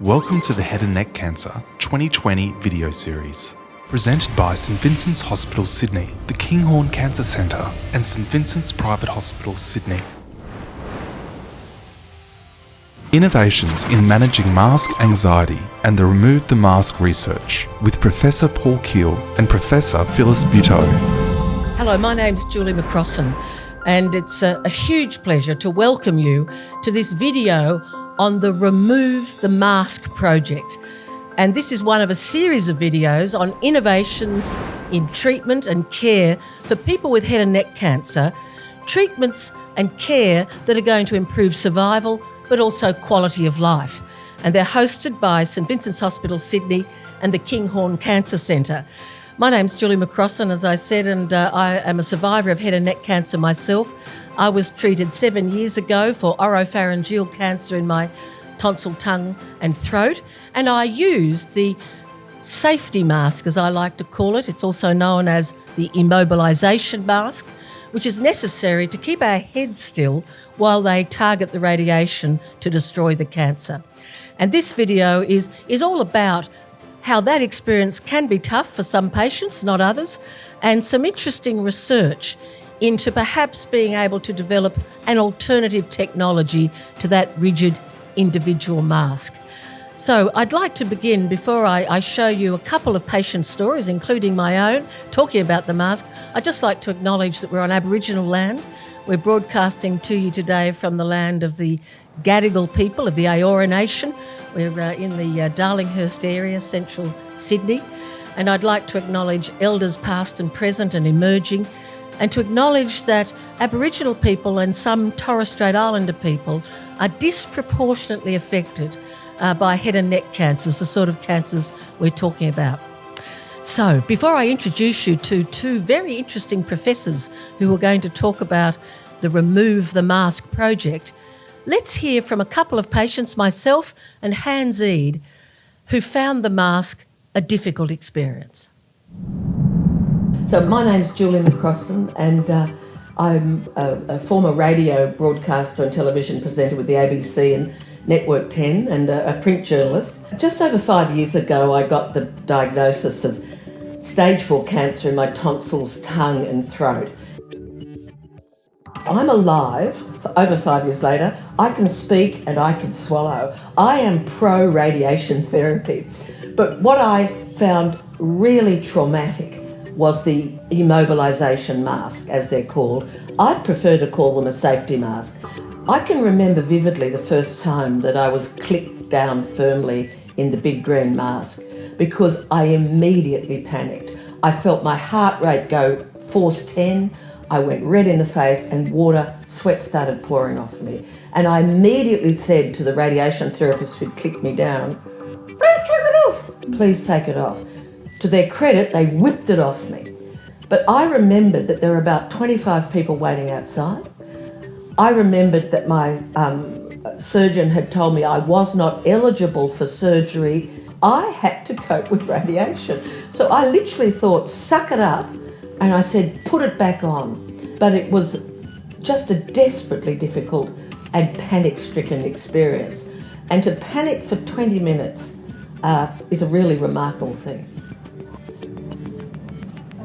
Welcome to the Head and Neck Cancer 2020 video series, presented by St Vincent's Hospital Sydney, the Keall Cancer Centre and St Vincent's Private Hospital Sydney. Innovations in managing mask anxiety and the Remove the Mask research with Professor Keall and Professor Phyllis Butow. Hello, my name's Julie McCrossin, and it's a huge pleasure to welcome you to this video on the Remove the Mask project. And this is one of a series of videos on innovations in treatment and care for people with head and neck cancer, treatments and care that are going to improve survival but also quality of life. And they're hosted by St Vincent's Hospital Sydney and the Keall Cancer Centre. My name's Julie McCrossin, as I said, and I am a survivor of head and neck cancer myself. I was treated 7 years ago for oropharyngeal cancer in my tonsil, tongue and throat, and I used the safety mask, as I like to call it. It's also known as the immobilisation mask, which is necessary to keep our heads still while they target the radiation to destroy the cancer. And this video is all about how that experience can be tough for some patients, not others, and some interesting research into perhaps being able to develop an alternative technology to that rigid individual mask. So I'd like to begin, before I show you a couple of patient stories, including my own, talking about the mask. I'd just like to acknowledge that we're on Aboriginal land. We're broadcasting to you today from the land of the Gadigal people of the Eora Nation. We're in the Darlinghurst area, central Sydney. And I'd like to acknowledge elders past and present and emerging, and to acknowledge that Aboriginal people and some Torres Strait Islander people are disproportionately affected by head and neck cancers, the sort of cancers we're talking about. So, before I introduce you to two very interesting professors who are going to talk about the Remove the Mask project, let's hear from a couple of patients, myself and Hans Ede, who found the mask a difficult experience. So my name's Julie McCrossin, and I'm a former radio broadcaster and television presenter with the ABC and Network 10 and a print journalist. Just over 5 years ago, I got the diagnosis of stage 4 cancer in my tonsils, tongue and throat. I'm alive for over 5 years later. I can speak and I can swallow. I am pro-radiation therapy. But what I found really traumatic was the immobilisation mask, as they're called. I'd prefer to call them a safety mask. I can remember vividly the first time that I was clicked down firmly in the big green mask, because I immediately panicked. I felt my heart rate go force 10. I went red in the face and sweat started pouring off me. And I immediately said to the radiation therapist who'd clicked me down, "Take it off, please take it off." To their credit, they whipped it off me. But I remembered that there were about 25 people waiting outside. I remembered that my surgeon had told me I was not eligible for surgery. I had to cope with radiation. So I literally thought, suck it up, and I said, put it back on. But it was just a desperately difficult and panic-stricken experience. And to panic for 20 minutes is a really remarkable thing.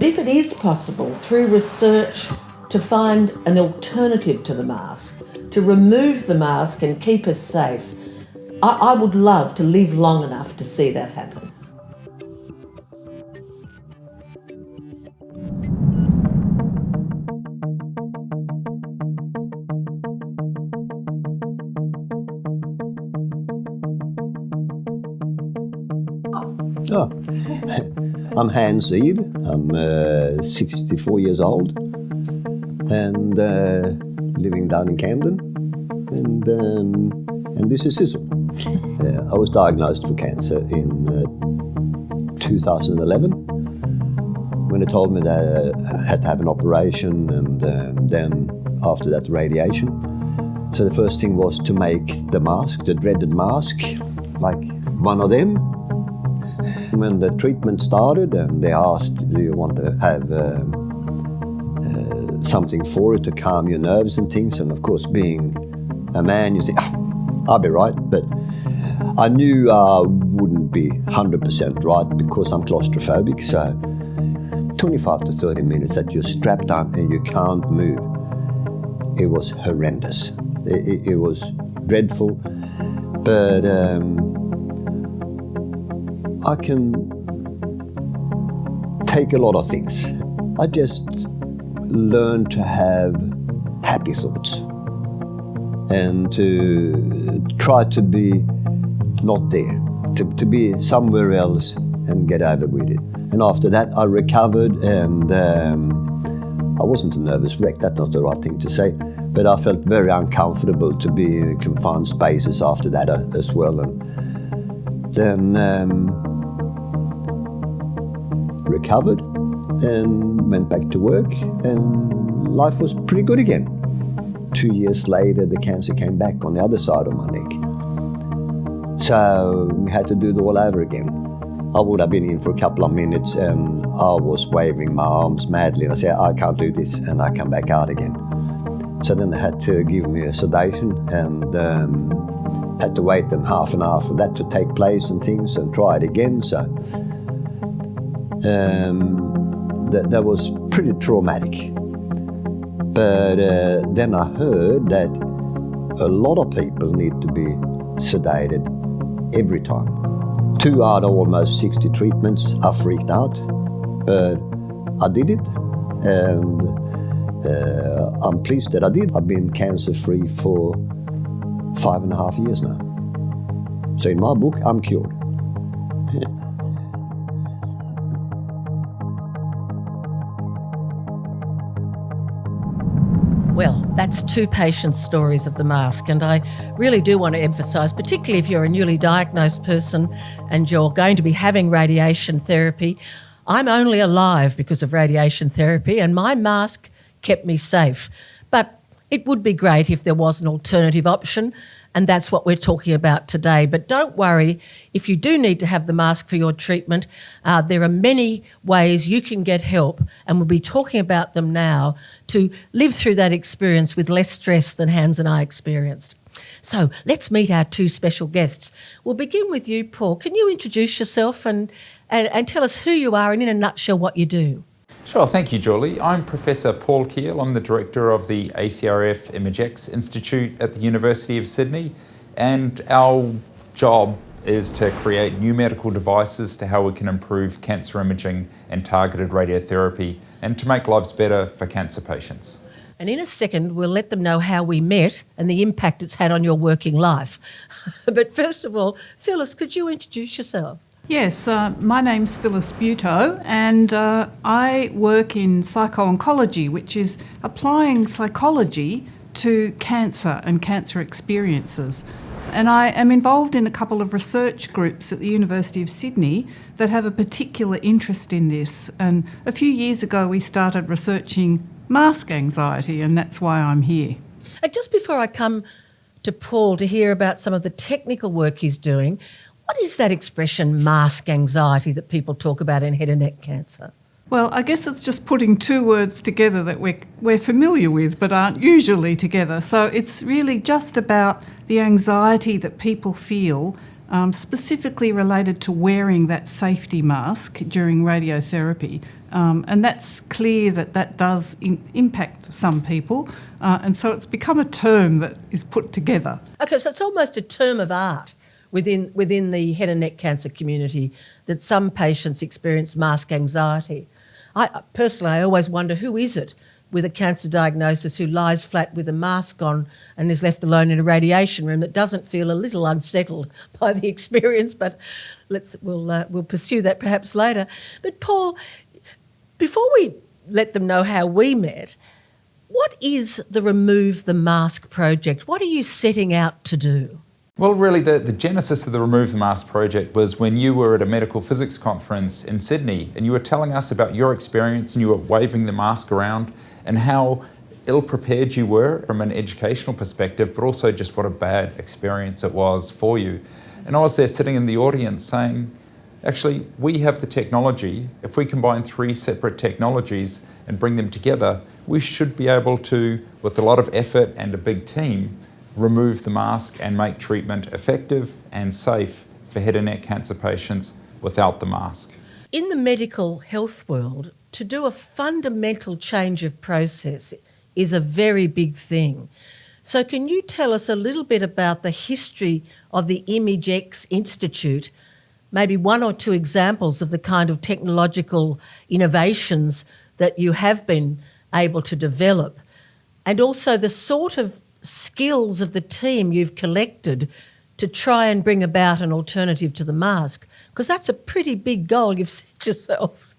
If it is possible, through research, to find an alternative to the mask, to remove the mask and keep us safe, I would love to live long enough to see that happen. Oh. I'm Hans Ede. I'm 64 years old and living down in Camden. And this is Cecil. I was diagnosed for cancer in 2011 when they told me that I had to have an operation, and then after that radiation. So the first thing was to make the mask, the dreaded mask, like one of them. When the treatment started, they asked, do you want to have something for it to calm your nerves and things? And of course, being a man, you say, I'll be right. But I knew I wouldn't be 100% right because I'm claustrophobic, so 25 to 30 minutes that you're strapped down and you can't move. It was horrendous. It was dreadful, but I can take a lot of things. I just learned to have happy thoughts and to try to be not there, to be somewhere else and get over with it. And after that I recovered, and I wasn't a nervous wreck, that's not the right thing to say, but I felt very uncomfortable to be in confined spaces after that as well. And then recovered and went back to work, and life was pretty good again. 2 years later, the cancer came back on the other side of my neck. So we had to do it all over again. I would have been in for a couple of minutes and I was waving my arms madly and I said, I can't do this, and I come back out again. So then they had to give me a sedation and had to wait them half an hour for that to take place and things and try it again. So that was pretty traumatic. But then I heard that a lot of people need to be sedated every time. 2 out of almost 60 treatments, I freaked out, but I did it, and I'm pleased that I did. I've been cancer-free for 5.5 years now. So in my book, I'm cured. Well, that's 2 patient stories of the mask, and I really do want to emphasise, particularly if you're a newly diagnosed person and you're going to be having radiation therapy, I'm only alive because of radiation therapy, and my mask kept me safe. But it would be great if there was an alternative option, and that's what we're talking about today. But don't worry, if you do need to have the mask for your treatment, there are many ways you can get help, and we'll be talking about them now to live through that experience with less stress than Hans and I experienced. So let's meet our 2 special guests. We'll begin with you, Paul. Can you introduce yourself and tell us who you are and in a nutshell what you do? Sure, thank you, Julie. I'm Professor Paul Keall. I'm the director of the ACRF ImageX Institute at the University of Sydney, and our job is to create new medical devices to how we can improve cancer imaging and targeted radiotherapy and to make lives better for cancer patients. And in a second, we'll let them know how we met and the impact it's had on your working life. But first of all, Phyllis, could you introduce yourself? Yes, my name's Phyllis Butow, and I work in psycho-oncology, which is applying psychology to cancer and cancer experiences. And I am involved in a couple of research groups at the University of Sydney that have a particular interest in this. And a few years ago we started researching mask anxiety, and that's why I'm here. And just before I come to Paul to hear about some of the technical work he's doing, what is that expression, mask anxiety, that people talk about in head and neck cancer? Well, I guess it's just putting 2 words together that we're familiar with but aren't usually together. So it's really just about the anxiety that people feel, specifically related to wearing that safety mask during radiotherapy. And that's clear that does impact some people. And so it's become a term that is put together. Okay, so it's almost a term of art within the head and neck cancer community that some patients experience mask anxiety. I always wonder, who is it with a cancer diagnosis who lies flat with a mask on and is left alone in a radiation room that doesn't feel a little unsettled by the experience? But we'll pursue that perhaps later. But Paul, before we let them know how we met, what is the Remove the Mask project? What are you setting out to do? Well, really, the genesis of the Remove the Mask project was when you were at a medical physics conference in Sydney and you were telling us about your experience and you were waving the mask around and how ill-prepared you were from an educational perspective, but also just what a bad experience it was for you. And I was there sitting in the audience saying, actually, we have the technology. If we combine 3 separate technologies and bring them together, we should be able to, with a lot of effort and a big team, remove the mask and make treatment effective and safe for head and neck cancer patients without the mask. In the medical health world, to do a fundamental change of process is a very big thing. So can you tell us a little bit about the history of the ImageX Institute, maybe one or two examples of the kind of technological innovations that you have been able to develop, and also the sort of skills of the team you've collected to try and bring about an alternative to the mask? Because that's a pretty big goal you've set yourself.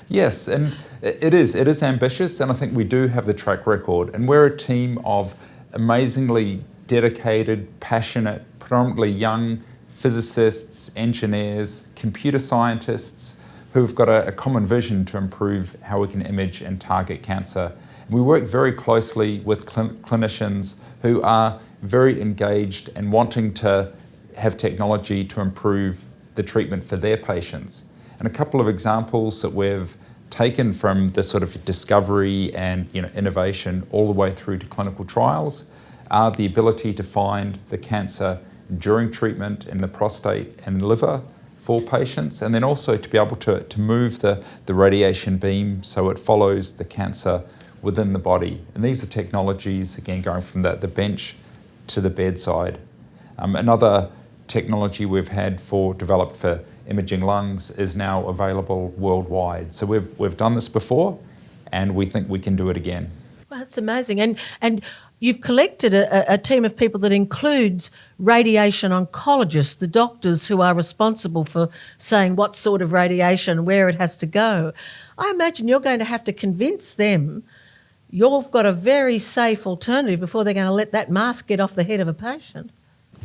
Yes, and it is ambitious, and I think we do have the track record. And we're a team of amazingly dedicated, passionate, predominantly young physicists, engineers, computer scientists who've got a common vision to improve how we can image and target cancer. And we work very closely with clinicians who are very engaged and wanting to have technology to improve the treatment for their patients. And a couple of examples that we've taken from this sort of discovery and innovation all the way through to clinical trials are the ability to find the cancer during treatment in the prostate and liver for patients, and then also to be able to move the radiation beam so it follows the cancer within the body. And these are technologies, again, going from the bench to the bedside. Another technology we've had developed for imaging lungs is now available worldwide. So we've done this before, and we think we can do it again. Well, that's amazing. And you've collected a team of people that includes radiation oncologists, the doctors who are responsible for saying what sort of radiation, where it has to go. I imagine you're going to have to convince them you've got a very safe alternative before they're going to let that mask get off the head of a patient.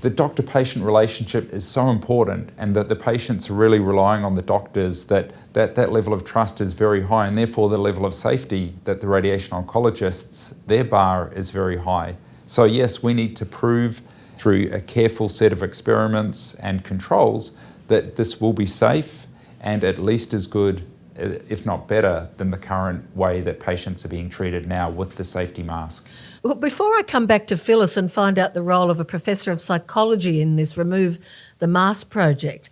The doctor-patient relationship is so important, and that the patients are really relying on the doctors, that level of trust is very high, and therefore the level of safety that the radiation oncologists, their bar is very high. So yes, we need to prove through a careful set of experiments and controls that this will be safe and at least as good, if not better, than the current way that patients are being treated now with the safety mask. Well, before I come back to Phyllis and find out the role of a professor of psychology in this Remove the Mask project,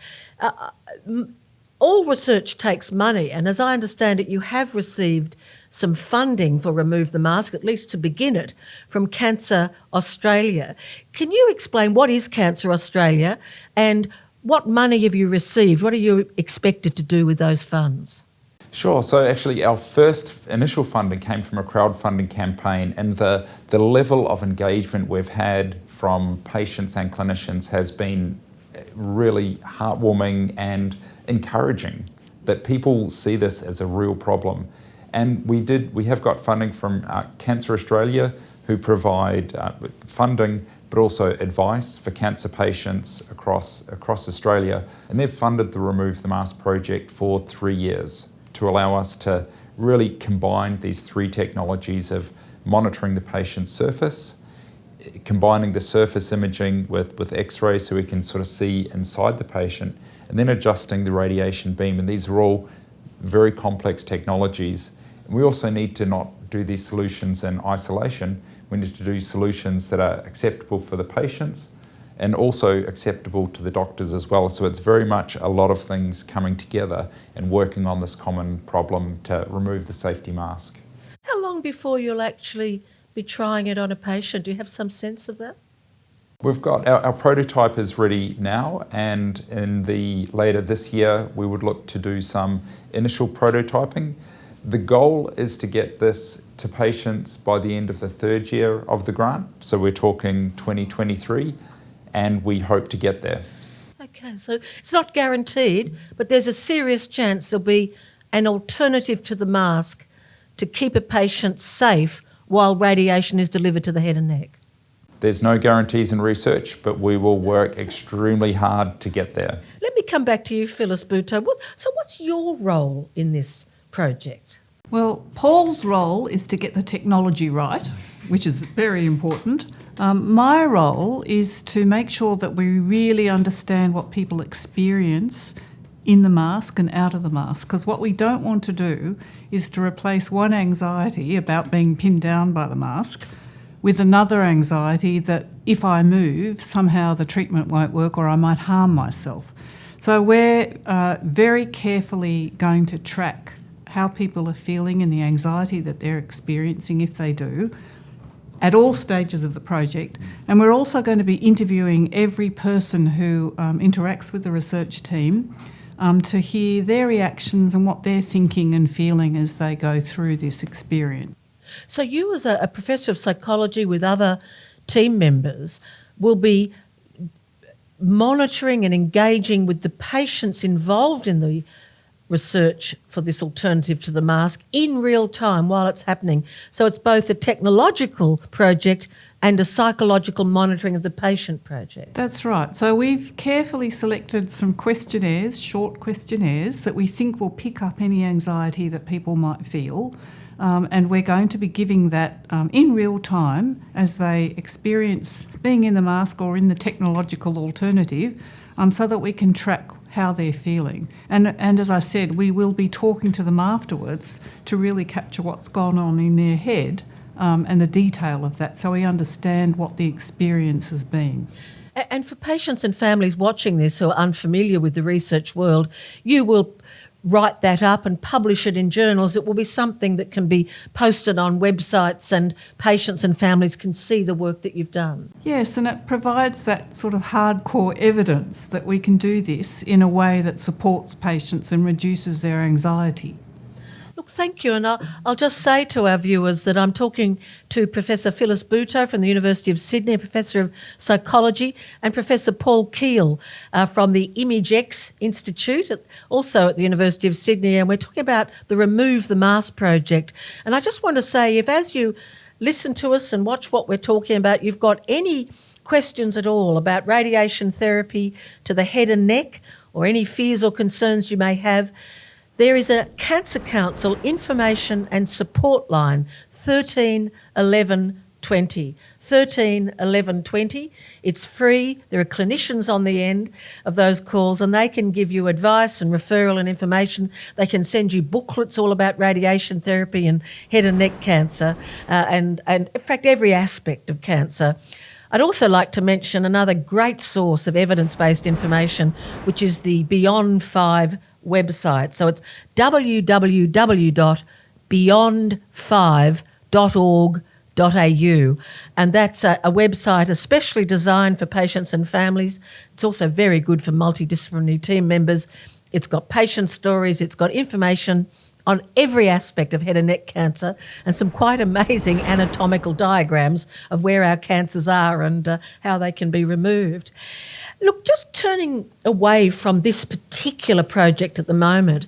all research takes money, and as I understand it, you have received some funding for Remove the Mask, at least to begin it, from Cancer Australia. Can you explain what is Cancer Australia and what money have you received? What are you expected to do with those funds? Sure. So actually our first initial funding came from a crowdfunding campaign, and the level of engagement we've had from patients and clinicians has been really heartwarming and encouraging, that people see this as a real problem. And we have got funding from Cancer Australia, who provide funding but also advice for cancer patients across Australia. And they've funded the Remove the Mask project for 3 years, to allow us to really combine these three technologies of monitoring the patient's surface, combining the surface imaging with X-ray so we can sort of see inside the patient, and then adjusting the radiation beam. And these are all very complex technologies. And we also need to not do these solutions in isolation. We need to do solutions that are acceptable for the patients and also acceptable to the doctors as well. So it's very much a lot of things coming together and working on this common problem to remove the safety mask. How long before you'll actually be trying it on a patient? Do you have some sense of that? We've got our prototype is ready now, and later this year we would look to do some initial prototyping. The goal is to get this to patients by the end of the third year of the grant, so we're talking 2023. And we hope to get there. Okay, so it's not guaranteed, but there's a serious chance there'll be an alternative to the mask to keep a patient safe while radiation is delivered to the head and neck. There's no guarantees in research, but we will work extremely hard to get there. Let me come back to you, Phyllis Butow. So what's your role in this project? Well, Paul's role is to get the technology right, which is very important. My role is to make sure that we really understand what people experience in the mask and out of the mask, because what we don't want to do is to replace one anxiety about being pinned down by the mask with another anxiety that if I move, somehow the treatment won't work or I might harm myself. So we're very carefully going to track how people are feeling and the anxiety that they're experiencing if they do, at all stages of the project. And we're also going to be interviewing every person who interacts with the research team to hear their reactions and what they're thinking and feeling as they go through this experience. So you, as a professor of psychology with other team members, will be monitoring and engaging with the patients involved in the research for this alternative to the mask in real time while it's happening. So it's both a technological project and a psychological monitoring of the patient project. That's right. So we've carefully selected some questionnaires, short questionnaires, that we think will pick up any anxiety that people might feel. And we're going to be giving that in real time as they experience being in the mask or in the technological alternative, so that we can track how they're feeling. And as I said, we will be talking to them afterwards to really capture what's gone on in their head and the detail of that, so we understand what the experience has been. And for patients and families watching this who are unfamiliar with the research world, you will write that up and publish it in journals. It will be something that can be posted on websites and patients and families can see the work that you've done. Yes, and it provides that sort of hardcore evidence that we can do this in a way that supports patients and reduces their anxiety. Look, thank you. And I'll just say to our viewers that I'm talking to Professor Phyllis Butow from the University of Sydney, Professor of Psychology, and Professor Paul Keall from the ImageX Institute, also at the University of Sydney. And we're talking about the Remove the Mask project. And I just want to say, if as you listen to us and watch what we're talking about, you've got any questions at all about radiation therapy to the head and neck or any fears or concerns you may have, there is a Cancer Council information and support line, 13 11 20. 13 11 20. It's free. There are clinicians on the end of those calls and they can give you advice and referral and information. They can send you booklets all about radiation therapy and head and neck cancer and in fact every aspect of cancer. I'd also like to mention another great source of evidence-based information, which is the Beyond 5 website. So it's www.beyond5.org.au, and that's a website especially designed for patients and families. It's also very good for multidisciplinary team members. It's got patient stories, it's got information on every aspect of head and neck cancer and some quite amazing anatomical diagrams of where our cancers are and how they can be removed. Look, just turning away from this particular project at the moment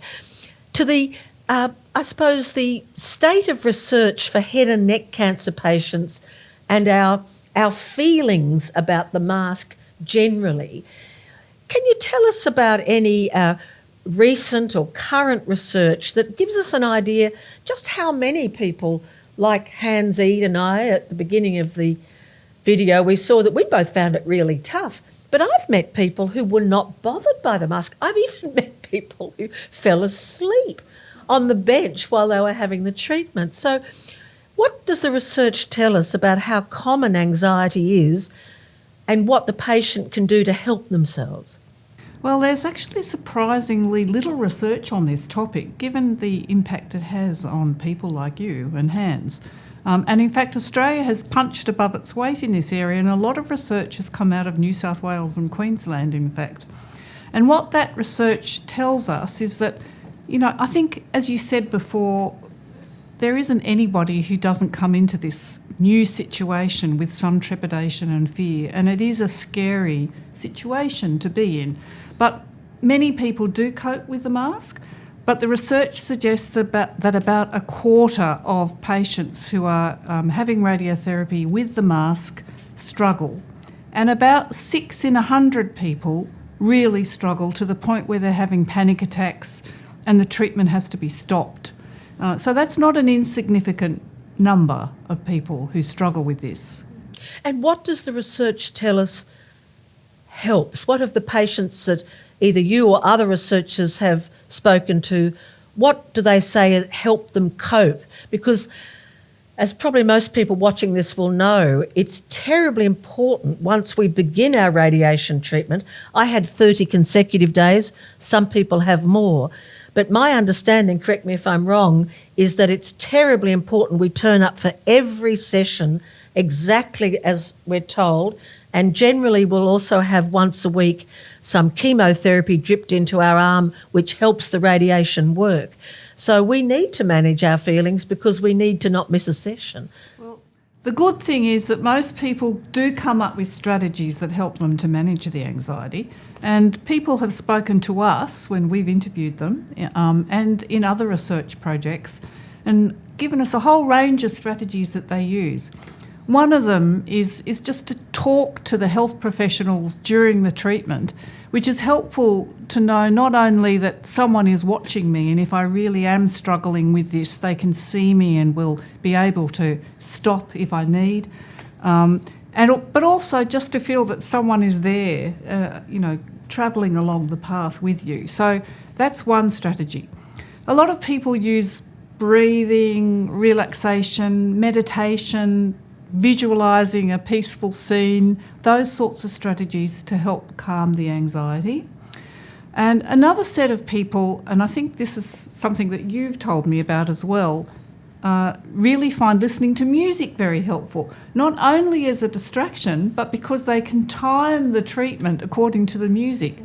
to the, I suppose, the state of research for head and neck cancer patients and our feelings about the mask generally. Can you tell us about any recent or current research that gives us an idea just how many people like Hans, Ede and I at the beginning of the video, we saw that we both found it really tough. But I've met people who were not bothered by the mask. I've even met people who fell asleep on the bench while they were having the treatment. So what does the research tell us about how common anxiety is and what the patient can do to help themselves? Well, there's actually surprisingly little research on this topic, given the impact it has on people like you and Hans. And in fact, Australia has punched above its weight in this area, and a lot of research has come out of New South Wales and Queensland, in fact. And what that research tells us is that, you know, I think, as you said before, there isn't anybody who doesn't come into this new situation with some trepidation and fear, and it is a scary situation to be in. But many people do cope with the mask. But the research suggests that about a quarter of patients who are having radiotherapy with the mask struggle. And about 6 in 100 people really struggle to the point where they're having panic attacks and the treatment has to be stopped. So that's not an insignificant number of people who struggle with this. And what does the research tell us helps? What of the patients that either you or other researchers have spoken to, what do they say helped them cope? Because As probably most people watching this will know, it's terribly important once we begin our radiation treatment. I had 30 consecutive days, some people have more. But my understanding, correct me if I'm wrong, is that it's terribly important we turn up for every session exactly as we're told, and generally we'll also have once a week some chemotherapy dripped into our arm which helps the radiation work. So we need to manage our feelings because we need to not miss a session. Well, the good thing is that most people do come up with strategies that help them to manage the anxiety, and people have spoken to us when we've interviewed them and in other research projects and given us a whole range of strategies that they use. One of them is just to talk to the health professionals during the treatment, which is helpful to know not only that someone is watching me and if I really am struggling with this, they can see me and will be able to stop if I need, but also just to feel that someone is there, travelling along the path with you. So that's one strategy. A lot of people use breathing, relaxation, meditation, visualising a peaceful scene, those sorts of strategies to help calm the anxiety. And another set of people, and I think this is something that you've told me about as well, really find listening to music very helpful, not only as a distraction, but because they can time the treatment according to the music.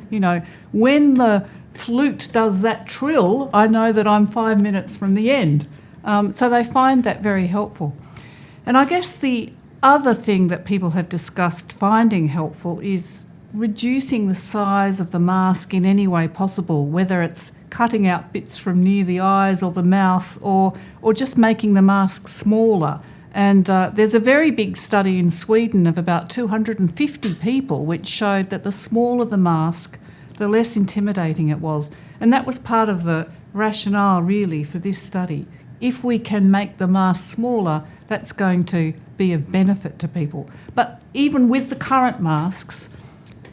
When the flute does that trill, I know that I'm 5 minutes from the end. So they find that very helpful. And I guess the other thing that people have discussed finding helpful is reducing the size of the mask in any way possible, whether it's cutting out bits from near the eyes or the mouth or just making the mask smaller. And there's a very big study in Sweden of about 250 people which showed that the smaller the mask, the less intimidating it was. And that was part of the rationale really for this study. If we can make the mask smaller, that's going to be of benefit to people. But even with the current masks,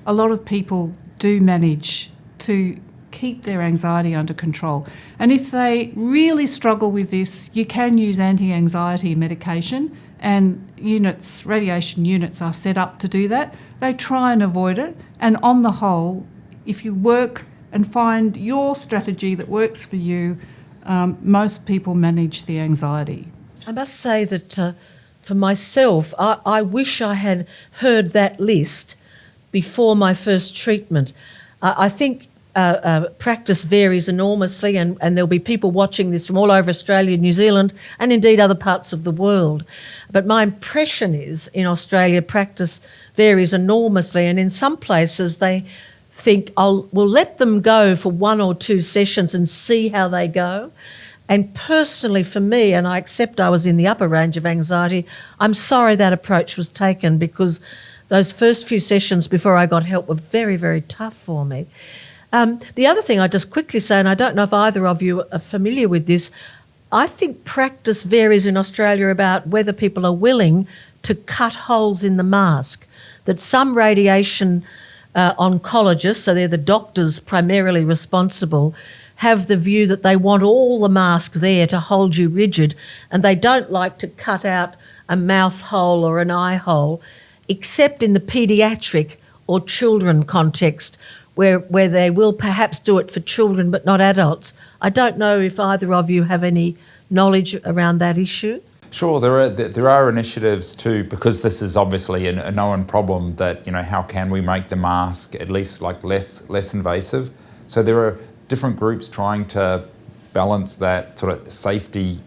a lot of people do manage to keep their anxiety under control. And if they really struggle with this, you can use anti-anxiety medication, and radiation units are set up to do that. They try and avoid it. And on the whole, if you work and find your strategy that works for you, most people manage the anxiety. I must say that for myself, I wish I had heard that list before my first treatment. I think practice varies enormously, and there'll be people watching this from all over Australia, New Zealand, and indeed other parts of the world. But my impression is in Australia, practice varies enormously, and in some places they think we'll let them go for 1 or 2 sessions and see how they go. And personally for me, and I accept I was in the upper range of anxiety, I'm sorry that approach was taken because those first few sessions before I got help were very, very tough for me. The other thing I just quickly say, and I don't know if either of you are familiar with this, I think practice varies in Australia about whether people are willing to cut holes in the mask, that some radiation oncologists, so they're the doctors primarily responsible, have the view that they want all the mask there to hold you rigid, and they don't like to cut out a mouth hole or an eye hole, except in the paediatric or children context where they will perhaps do it for children but not adults. I don't know if either of you have any knowledge around that issue. Sure, there are initiatives too, because this is obviously a known problem that, how can we make the mask at least less invasive? So there are different groups trying to balance that sort of safety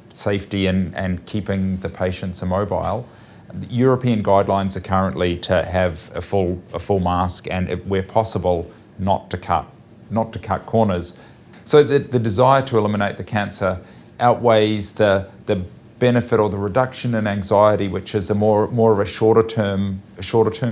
and keeping the patients immobile. The European guidelines are currently to have a full mask, and if, where possible, not to cut corners. So the desire to eliminate the cancer outweighs the benefit or the reduction in anxiety, which is a more of a shorter term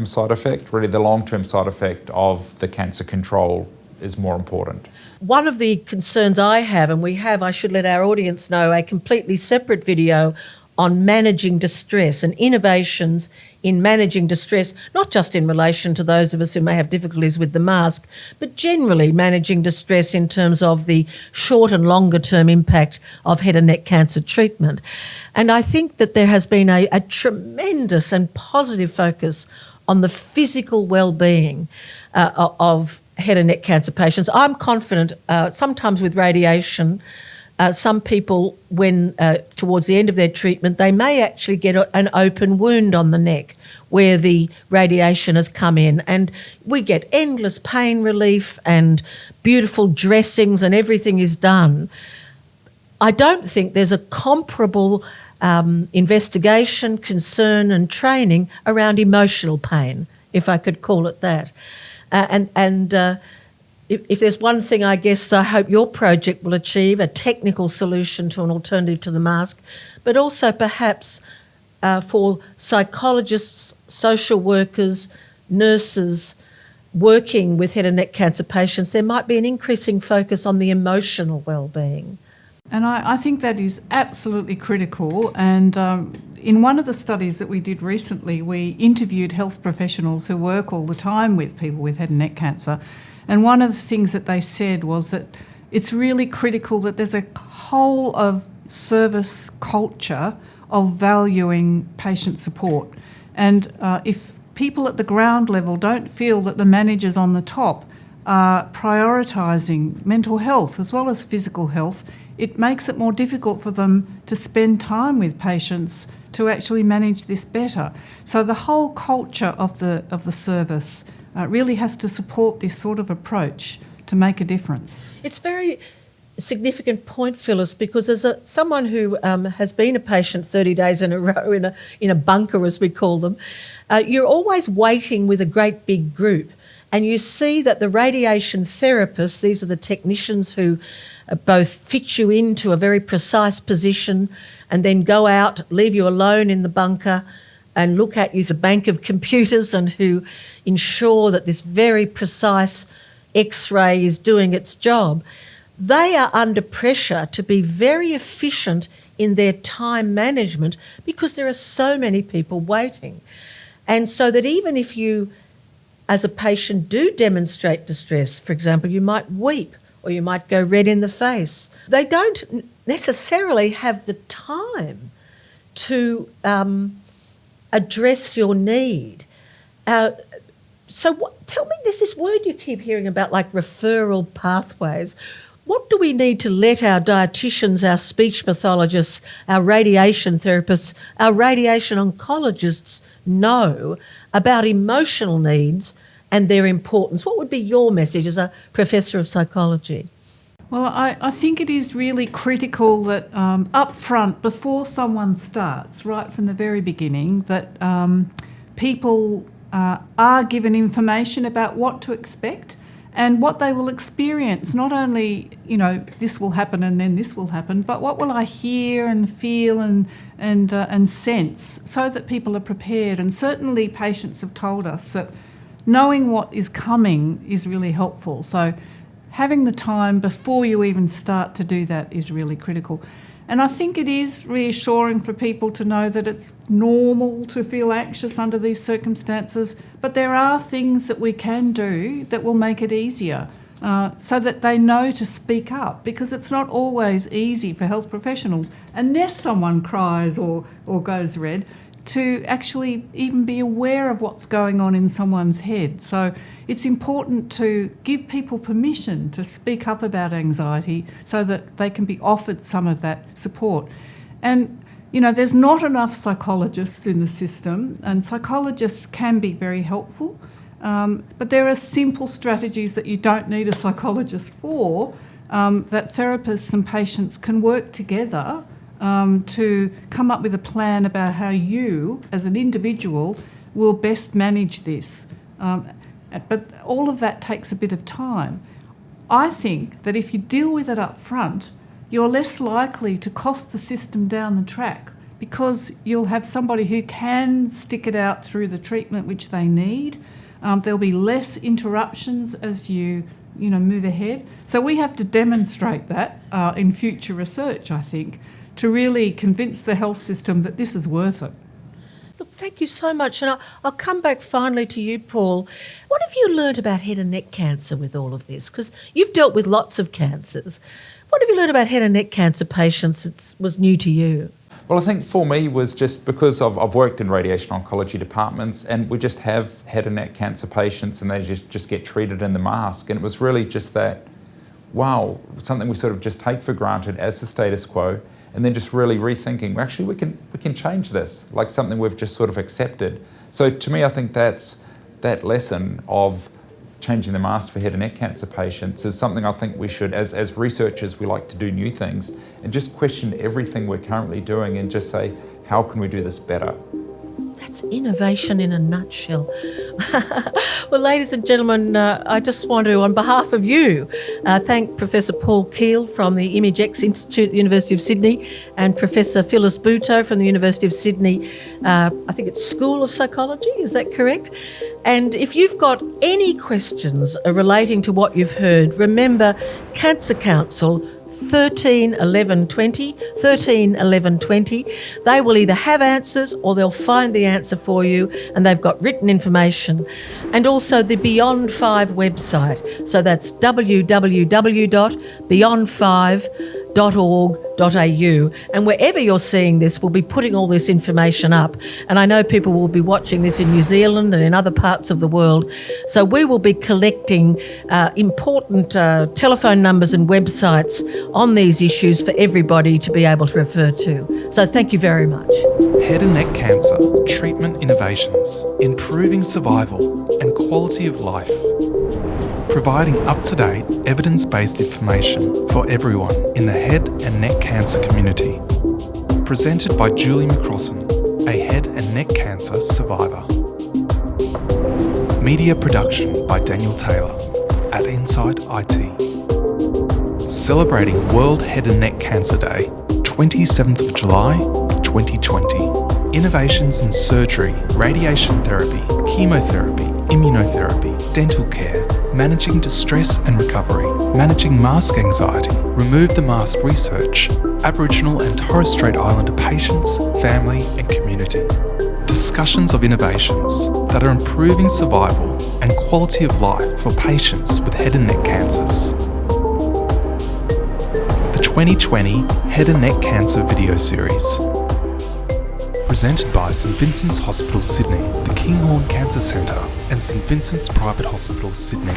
side effect. Really, the long-term side effect of the cancer control is more important. One of the concerns I have, and I should let our audience know, a completely separate video on managing distress and innovations in managing distress, not just in relation to those of us who may have difficulties with the mask, but generally managing distress in terms of the short and longer term impact of head and neck cancer treatment. And I think that there has been a tremendous and positive focus on the physical well-being of head and neck cancer patients. I'm confident, sometimes with radiation, some people, when towards the end of their treatment, they may actually get an open wound on the neck where the radiation has come in, and we get endless pain relief and beautiful dressings and everything is done. I don't think there's a comparable investigation, concern and training around emotional pain, if I could call it that. If there's one thing, I guess, I hope your project will achieve, a technical solution to an alternative to the mask, but also perhaps for psychologists, social workers, nurses working with head and neck cancer patients, there might be an increasing focus on the emotional well-being. And I think that is absolutely critical. And in one of the studies that we did recently, we interviewed health professionals who work all the time with people with head and neck cancer. And one of the things that they said was that it's really critical that there's a whole of service culture of valuing patient support. And if people at the ground level don't feel that the managers on the top are prioritising mental health as well as physical health, it makes it more difficult for them to spend time with patients to actually manage this better. So the whole culture of the service really has to support this sort of approach to make a difference. It's a very significant point, Phyllis, because as someone who has been a patient 30 days in a row in a bunker, as we call them, you're always waiting with a great big group, and you see that the radiation therapists, these are the technicians who both fit you into a very precise position and then go out, leave you alone in the bunker and look at you, the bank of computers, and who ensure that this very precise X-ray is doing its job. They are under pressure to be very efficient in their time management because there are so many people waiting. And so that even if you, as a patient, do demonstrate distress, for example, you might weep or you might go red in the face, they don't necessarily have the time to address your need. Tell me, there's this word you keep hearing about, like referral pathways. What do we need to let our dietitians, our speech pathologists, our radiation therapists, our radiation oncologists know about emotional needs and their importance? What would be your message as a professor of psychology? Well, I think it is really critical that up front, before someone starts, right from the very beginning, that people are given information about what to expect and what they will experience. Not only, this will happen and then this will happen, but what will I hear and feel and sense, so that people are prepared. And certainly patients have told us that knowing what is coming is really helpful. So having the time before you even start to do that is really critical. And I think it is reassuring for people to know that it's normal to feel anxious under these circumstances, but there are things that we can do that will make it easier, so that they know to speak up, because it's not always easy for health professionals, unless someone cries or goes red, to actually even be aware of what's going on in someone's head. So it's important to give people permission to speak up about anxiety so that they can be offered some of that support. And, there's not enough psychologists in the system, and psychologists can be very helpful, but there are simple strategies that you don't need a psychologist for, that therapists and patients can work together to come up with a plan about how you, as an individual, will best manage this. But all of that takes a bit of time. I think that if you deal with it up front, you're less likely to cost the system down the track, because you'll have somebody who can stick it out through the treatment which they need. There'll be less interruptions as you move ahead. So we have to demonstrate that in future research, I think, to really convince the health system that this is worth it. Look, thank you so much. And I'll come back finally to you, Paul. What have you learned about head and neck cancer with all of this? Because you've dealt with lots of cancers. What have you learned about head and neck cancer patients that was new to you? Well, I think for me was just because I've worked in radiation oncology departments, and we just have head and neck cancer patients and they just get treated in the mask. And it was really just that, wow, something we sort of just take for granted as the status quo, and then just really rethinking, well, actually we can change this, like something we've just sort of accepted. So to me, I think that's that lesson of changing the mask for head and neck cancer patients is something I think we should, as researchers, we like to do new things and just question everything we're currently doing and just say, how can we do this better? That's innovation in a nutshell. Well, ladies and gentlemen, I just want to, on behalf of you, thank Professor Paul Keall from the ImageX Institute at the University of Sydney and Professor Phyllis Butow from the University of Sydney, I think it's School of Psychology, is that correct? And if you've got any questions relating to what you've heard, remember Cancer Council 13 11 20. They will either have answers or they'll find the answer for you, and they've got written information. And also the Beyond 5 website. So that's www.beyond5.org.au, and wherever you're seeing this, we'll be putting all this information up. And I know people will be watching this in New Zealand and in other parts of the world. So we will be collecting important telephone numbers and websites on these issues for everybody to be able to refer to. So thank you very much. Head and neck cancer, treatment innovations, improving survival and quality of life. Providing up-to-date, evidence-based information for everyone in the head and neck cancer community. Presented by Julie McCrossin, a head and neck cancer survivor. Media production by Daniel Taylor at Inside IT. Celebrating World Head and Neck Cancer Day, 27th of July, 2020. Innovations in surgery, radiation therapy, chemotherapy, immunotherapy, dental care, managing distress and recovery, managing mask anxiety, remove the mask research, Aboriginal and Torres Strait Islander patients, family and community. Discussions of innovations that are improving survival and quality of life for patients with head and neck cancers. The 2020 Head and Neck Cancer video series. Presented by St Vincent's Hospital Sydney, the Keall Cancer Centre and St Vincent's Private Hospital Sydney.